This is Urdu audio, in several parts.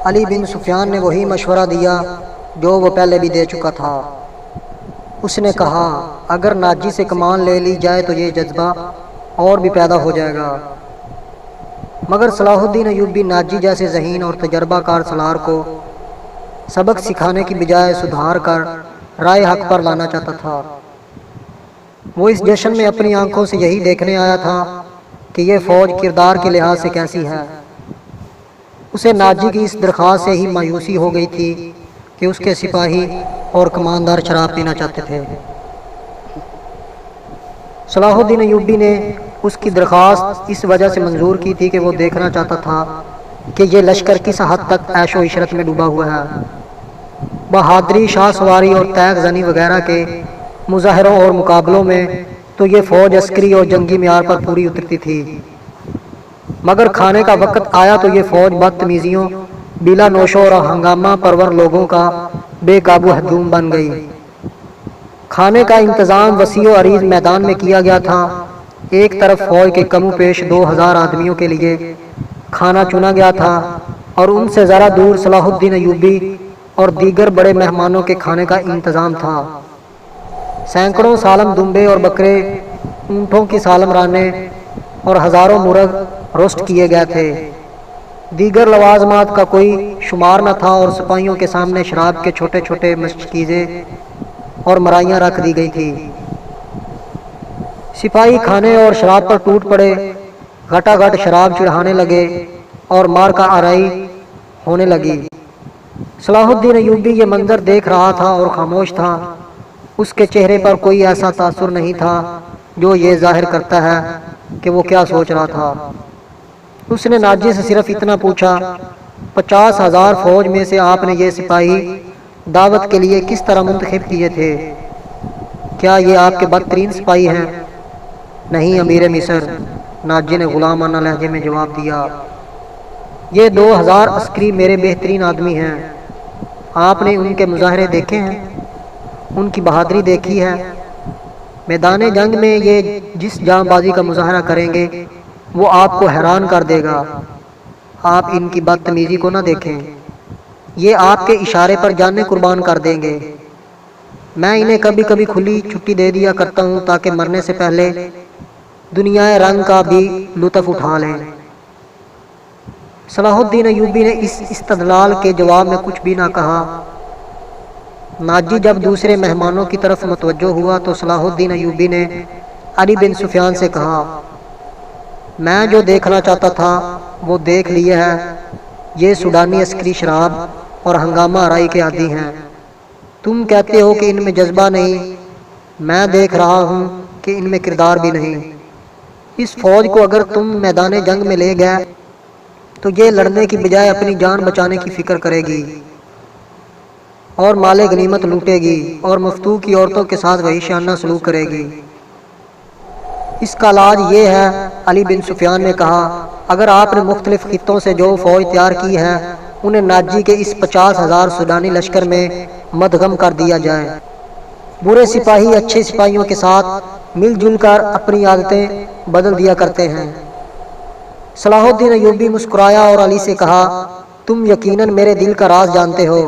علی بن سفیان نے وہی مشورہ دیا جو وہ پہلے بھی دے چکا تھا۔ اس نے کہا اگر ناجی سے کمان لے لی جائے تو یہ جذبہ اور بھی پیدا ہو جائے گا، مگر صلاح الدین ایوبی ناجی جیسے ذہین اور تجربہ کار سالار کو سبق سکھانے کی بجائے سدھار کر رائے حق پر لانا چاہتا تھا۔ وہ اس جشن میں اپنی آنکھوں سے یہی دیکھنے آیا تھا کہ یہ فوج کردار کے لحاظ سے کیسی ہے۔ اسے ناجی کی اس درخواست سے ہی مایوسی ہو گئی تھی کہ اس کے سپاہی اور کماندار شراب پینا چاہتے تھے۔ صلاح الدین ایوبی نے اس کی درخواست اس وجہ سے منظور کی تھی کہ وہ دیکھنا چاہتا تھا کہ یہ لشکر کس حد تک عیش و عشرت میں ڈوبا ہوا ہے۔ بہادری، شاہ سواری اور تیغ زنی وغیرہ کے مظاہروں اور مقابلوں میں تو یہ فوج عسکری اور جنگی معیار پر پوری اترتی تھی، مگر کھانے کا وقت آیا تو یہ فوج بدتمیزیوں، بلا نوشوں اور ہنگامہ پرور لوگوں کا بے قابو ہجوم بن گئی۔ کھانے کا انتظام وسیع و عریض میدان میں کیا گیا تھا۔ ایک طرف فوج کے کم و بیش 2000 آدمیوں کے لیے کھانا چنا گیا تھا اور ان سے ذرا دور صلاح الدین ایوبی اور دیگر بڑے مہمانوں کے کھانے کا انتظام تھا۔ سینکڑوں سالم دمبے اور بکرے، اونٹوں کی سالم رانیں اور ہزاروں مرغ روسٹ کیے گئے تھے۔ دیگر لوازمات کا کوئی شمار نہ تھا اور سپاہیوں کے سامنے شراب کے چھوٹے چھوٹے مشکیزیں اور مرائیاں رکھ دی گئی تھی۔ سپاہی کھانے اور شراب پر ٹوٹ پڑے، گھٹا گھٹ شراب چڑھانے لگے اور مار کا آرائی ہونے لگی۔ صلاح الدین ایوبی یہ منظر دیکھ رہا تھا اور خاموش تھا۔ اس کے چہرے پر کوئی ایسا تاثر نہیں تھا جو یہ ظاہر کرتا ہے کہ وہ کیا سوچ رہا تھا۔ اس نے ناجی سے صرف اتنا پوچھا 50,000 فوج میں سے آپ نے یہ سپاہی دعوت کے لیے کس طرح منتخب کیے تھے؟ کیا یہ آپ کے بدترین سپاہی ہیں؟ نہیں امیر مصر، ناجی نے غلامانہ لہجے میں جواب دیا، یہ 2000 عسکری میرے بہترین آدمی ہیں۔ آپ نے ان کے مظاہرے دیکھے ہیں، ان کی بہادری دیکھی ہے۔ میدان جنگ میں یہ جس جاں بازی کا مظاہرہ کریں گے وہ آپ کو حیران کر دے گا۔ آپ ان کی بدتمیزی کو نہ دیکھیں، یہ آپ کے اشارے پر جانیں قربان کر دیں گے۔ میں انہیں کبھی کبھی کھلی چھٹی دے دیا کرتا ہوں تاکہ مرنے سے پہلے دنیا رنگ کا بھی لطف اٹھا لیں۔ صلاح الدین ایوبی نے اس استدلال کے جواب میں کچھ بھی نہ کہا۔ ناجی جب دوسرے مہمانوں کی طرف متوجہ ہوا تو صلاح الدین ایوبی نے علی بن سفیان سے کہا، میں جو دیکھنا چاہتا تھا وہ دیکھ لیے ہے۔ یہ سوڈانی عسکری شراب اور ہنگامہ آرائی کے عادی ہیں۔ تم کہتے ہو کہ ان میں جذبہ نہیں، میں دیکھ رہا ہوں کہ ان میں کردار بھی نہیں۔ اس فوج کو اگر تم میدان جنگ میں لے گئے تو یہ لڑنے کی بجائے اپنی جان بچانے کی فکر کرے گی اور مال غنیمت لوٹے گی اور مفتوح کی عورتوں کے ساتھ وحشیانہ سلوک کرے گی۔ اس کا علاج یہ ہے، علی بن سفیان نے کہا، اگر آپ نے مختلف خطوں سے جو فوج تیار کی ہے انہیں ناجی کے اس 50,000 سوڈانی لشکر میں مدغم کر دیا جائے۔ برے سپاہی اچھے سپاہیوں کے ساتھ مل جل کر اپنی عادتیں بدل دیا کرتے ہیں۔ صلاح الدین ایوبی مسکرایا اور علی سے کہا، تم یقیناً میرے دل کا راز جانتے ہو۔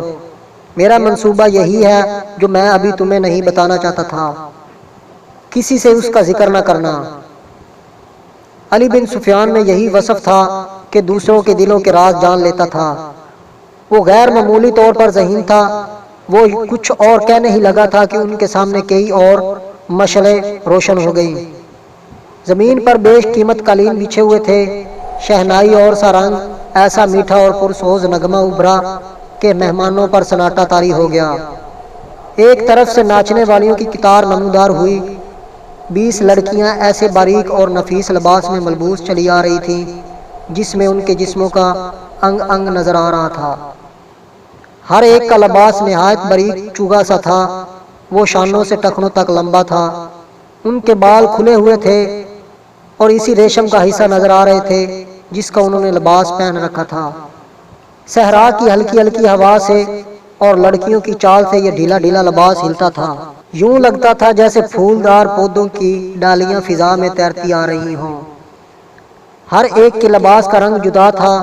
میرا منصوبہ یہی ہے جو میں ابھی تمہیں نہیں بتانا چاہتا تھا، کسی سے اس کا ذکر نہ کرنا۔ علی بن سفیان میں یہی وصف تھا کہ دوسروں کے دلوں کے راز جان لیتا تھا۔ وہ غیر معمولی طور پر ذہین تھا۔ وہ کچھ اور کہنے ہی لگا تھا کہ ان کے سامنے کئی اور مشعلیں روشن ہو گئیں۔ زمین پر بیش قیمت قالین بچھے ہوئے تھے۔ شہنائی اور سا رنگ ایسا میٹھا اور پرسوز نغمہ ابھرا کہ مہمانوں پر سناٹا طاری ہو گیا۔ ایک طرف سے ناچنے والیوں کی قطار نمودار ہوئی۔ 20 لڑکیاں ایسے باریک اور نفیس لباس میں ملبوس چلی آ رہی تھیں جس میں ان کے جسموں کا انگ انگ نظر آ رہا تھا۔ ہر ایک کا لباس نہایت باریک چوگا سا تھا۔ وہ شانوں سے ٹخنوں تک لمبا تھا۔ ان کے بال کھلے ہوئے تھے اور اسی ریشم کا حصہ نظر آ رہے تھے جس کا انہوں نے لباس پہن رکھا تھا۔ صحرا کی ہلکی ہلکی ہوا سے اور لڑکیوں کی چال سے یہ ڈھیلا ڈھیلا لباس ہلتا تھا۔ یوں لگتا تھا جیسے پھولدار پودوں کی ڈالیاں فضا میں تیرتی آ رہی ہوں۔ ہر ایک کے لباس کا رنگ جدا تھا۔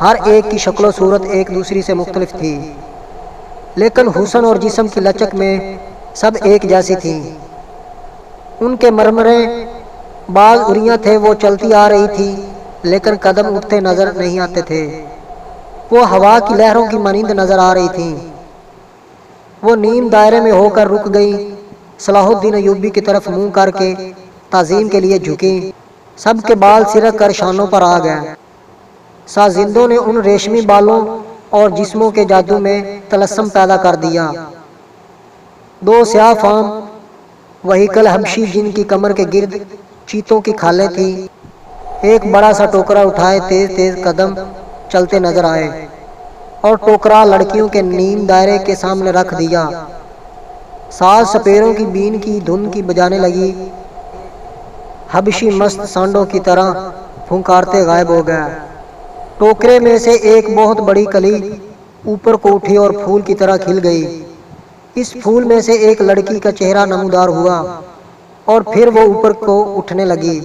ہر ایک کی شکل و صورت ایک دوسری سے مختلف تھی، لیکن حسن اور جسم کی لچک میں سب ایک جیسی تھیں۔ ان کے مرمرے بعض اریاں تھے، وہ چلتی آ رہی تھی لیکن قدم اٹھتے نظر نہیں آتے تھے، وہ ہوا کی لہروں کی مانند نظر آ رہی تھیں۔ وہ نیم دائرے میں ہو کر رک گئی، صلاح الدین ایوبی کی طرف منہ کر کے تعظیم کے لیے جھکیں، سب کے بال سرک کر شانوں پر آ گئے۔ سازندوں نے ان ریشمی بالوں اور جسموں کے جادو میں تلسم پیدا کر دیا۔ دو سیاہ فام وہیکل حبشی جن کی کمر کے گرد چیتوں کی کھالیں تھیں، ایک بڑا سا ٹوکرا اٹھائے تیز تیز قدم چلتے نظر آئے اور ٹوکرا لڑکیوں کے نیم دائرے کے سامنے رکھ دیا۔ ساز سپیروں کی بین کی دھن کی بجانے لگی، حبشی مست سانڈوں کی طرح پھنکارتے غائب ہو گئے۔ ٹوکرے میں سے ایک بہت بڑی کلی اوپر کو اٹھی اور پھول کی طرح کھل گئی۔ اس پھول میں سے ایک لڑکی کا چہرہ نمودار ہوا اور پھر وہ اوپر کو اٹھنے لگی،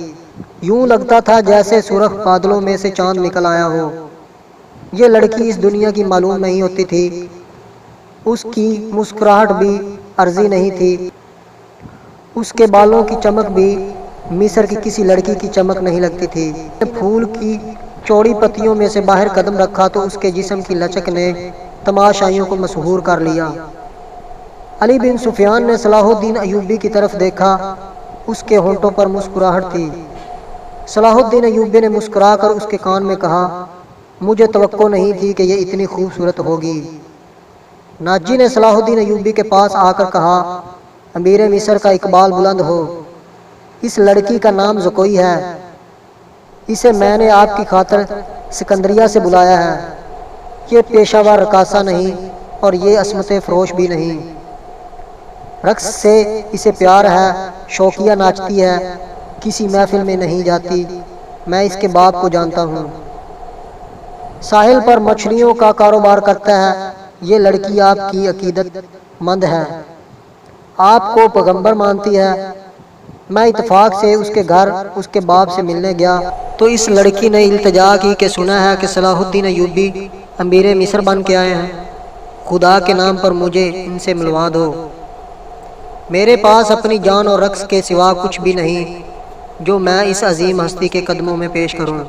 یوں لگتا تھا جیسے سرخ بادلوں میں سے چاند نکل آیا ہو۔ یہ لڑکی اس دنیا کی معلوم نہیں ہوتی تھی، اس کی مسکراہٹ بھی عرضی نہیں تھی، اس کے بالوں کی چمک بھی مصر کی کسی لڑکی کی چمک نہیں لگتی تھی۔ پھول کی چوڑی پتیوں میں سے باہر قدم رکھا تو اس کے جسم کی لچک نے تماشائیوں کو مسحور کر لیا۔ علی بن سفیان نے صلاح الدین ایوبی کی طرف دیکھا، اس کے ہونٹوں پر مسکراہٹ تھی۔ صلاح الدین ایوبی نے مسکرا کر اس کے کان میں کہا، مجھے توقع نہیں تھی کہ یہ اتنی خوبصورت ہوگی۔ ناجی نے صلاح الدین ایوبی کے پاس آ کر کہا، امیر مصر کا اقبال بلند ہو، اس لڑکی کا نام زکوئی ہے، اسے میں نے آپ کی خاطر سکندریہ سے بلایا ہے۔ یہ پیشہ ور رقاصہ نہیں اور یہ عصمت فروش بھی نہیں، رقص سے اسے پیار ہے، شوقیہ ناچتی ہے، کسی محفل میں نہیں جاتی، میں اس کے باپ کو جانتا ہوں، ساحل پر مچھلیوں کا کاروبار کرتا ہے، یہ لڑکی آپ کی عقیدت مند ہے، آپ کو پیغمبر مانتی ہے۔ میں اتفاق سے اس کے گھر اس کے باپ سے ملنے گیا تو اس لڑکی نے التجا کی کہ سنا ہے کہ صلاح الدین ایوبی امیر مصر بن کے آئے ہیں، خدا کے نام پر مجھے ان سے ملوا دو، میرے پاس اپنی جان اور رقص کے سوا کچھ بھی نہیں جو میں اس عظیم ہستی کے قدموں میں پیش کروں۔